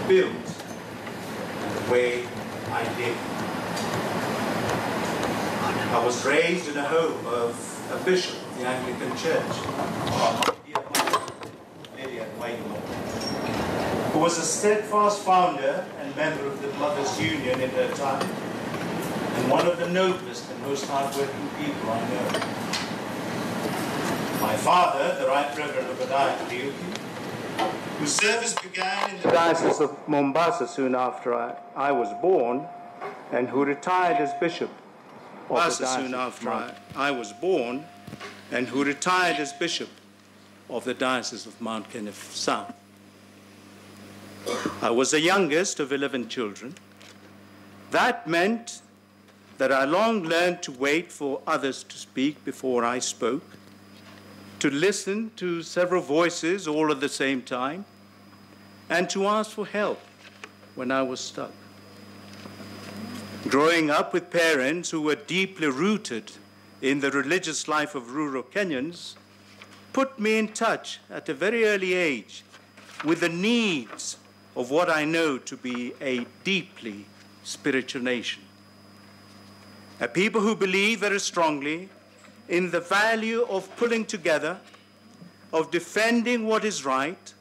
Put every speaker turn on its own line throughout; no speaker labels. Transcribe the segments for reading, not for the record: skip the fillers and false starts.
built the way I live. I was raised in a home of a bishop of the Anglican Church, who was a steadfast founder and member of the Mothers' Union in her time, and one of the noblest and most hardworking people I know. My father, the Right Reverend Abdikadir Kariuki, whose service began in the Diocese of Mombasa soon after I was born, and who retired as bishop of the Diocese soon after I was born, and who retired as bishop of the Diocese of Mount Kenneth South. I was the youngest of 11 children. That meant that I long learned to wait for others to speak before I spoke, to listen to several voices all at the same time, and to ask for help when I was stuck. Growing up with parents who were deeply rooted in the religious life of rural Kenyans put me in touch at a very early age with the needs of what I know to be a deeply spiritual nation. A people who believe very strongly in the value of pulling together, of defending what is right,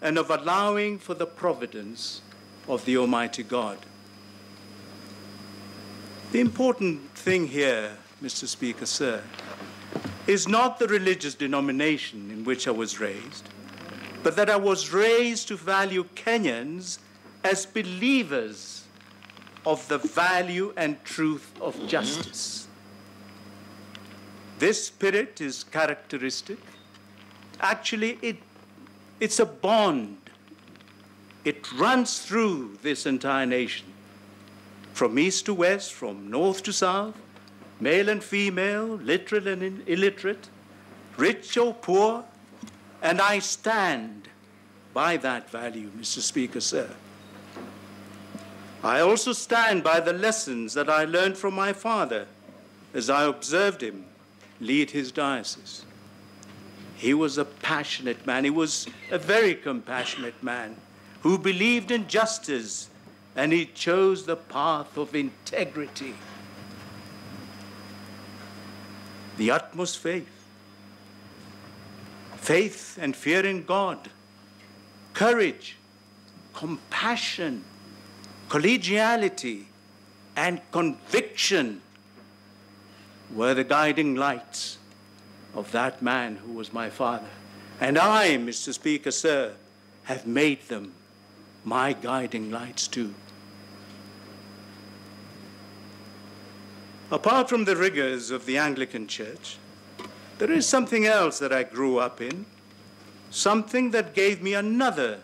and of allowing for the providence of the Almighty God. The important thing here, Mr. Speaker, sir, is not the religious denomination in which I was raised, but that I was raised to value Kenyans as believers of the value and truth of justice. This spirit is characteristic. Actually, it's a bond. It runs through this entire nation, from east to west, from north to south, male and female, literate and illiterate, rich or poor, and I stand by that value, Mr. Speaker, sir. I also stand by the lessons that I learned from my father as I observed him lead his diocese. He was a passionate man. He was a very compassionate man who believed in justice, and he chose the path of integrity, the utmost faith. Faith and fear in God, courage, compassion, collegiality, and conviction were the guiding lights of that man who was my father. And I, Mr. Speaker, sir, have made them my guiding lights too. Apart from the rigors of the Anglican Church, there is something else that I grew up in, something that gave me another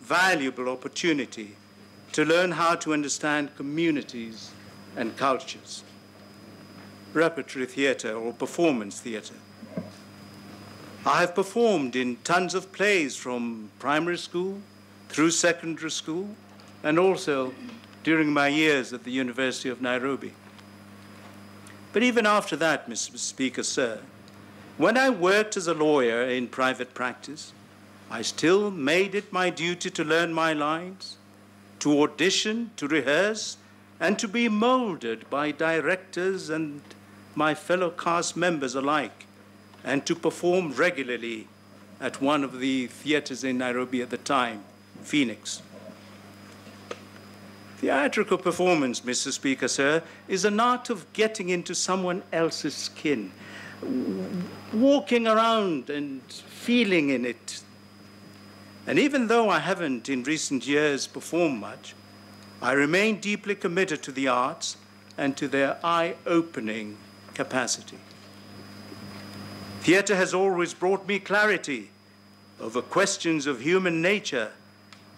valuable opportunity to learn how to understand communities and cultures. Repertory theatre or performance theatre. I have performed in tons of plays from primary school through secondary school and also during my years at the University of Nairobi. But even after that, Mr. Speaker, sir, when I worked as a lawyer in private practice, I still made it my duty to learn my lines, to audition, to rehearse, and to be molded by directors and my fellow cast members alike, and to perform regularly at one of the theaters in Nairobi at the time, Phoenix. Theatrical performance, Mr. Speaker, sir, is an art of getting into someone else's skin, walking around and feeling in it. And even though I haven't in recent years performed much, I remain deeply committed to the arts and to their eye-opening capacity. Theatre has always brought me clarity over questions of human nature,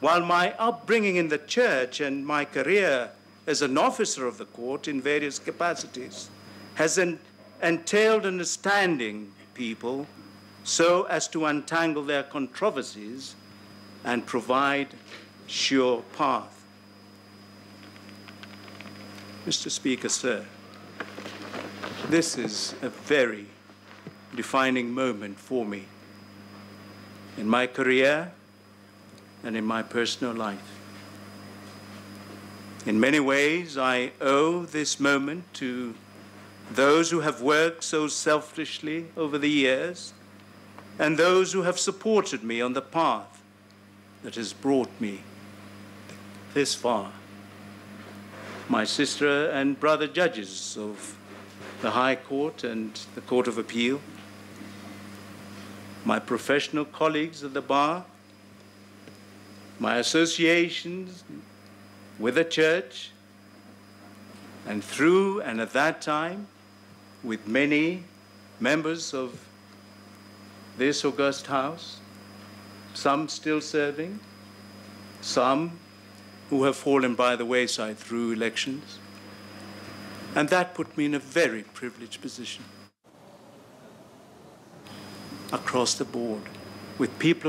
while my upbringing in the church and my career as an officer of the court in various capacities has entailed understanding people so as to untangle their controversies and provide sure path. Mr. Speaker, sir, this is a very defining moment for me in my career and in my personal life. In many ways, I owe this moment to those who have worked so selflessly over the years and those who have supported me on the path that has brought me this far. My sister and brother judges of the High Court and the Court of Appeal, my professional colleagues at the bar, my associations with the church, and through and at that time with many members of this august House, some still serving, some who have fallen by the wayside through elections. And that put me in a very privileged position across the board with people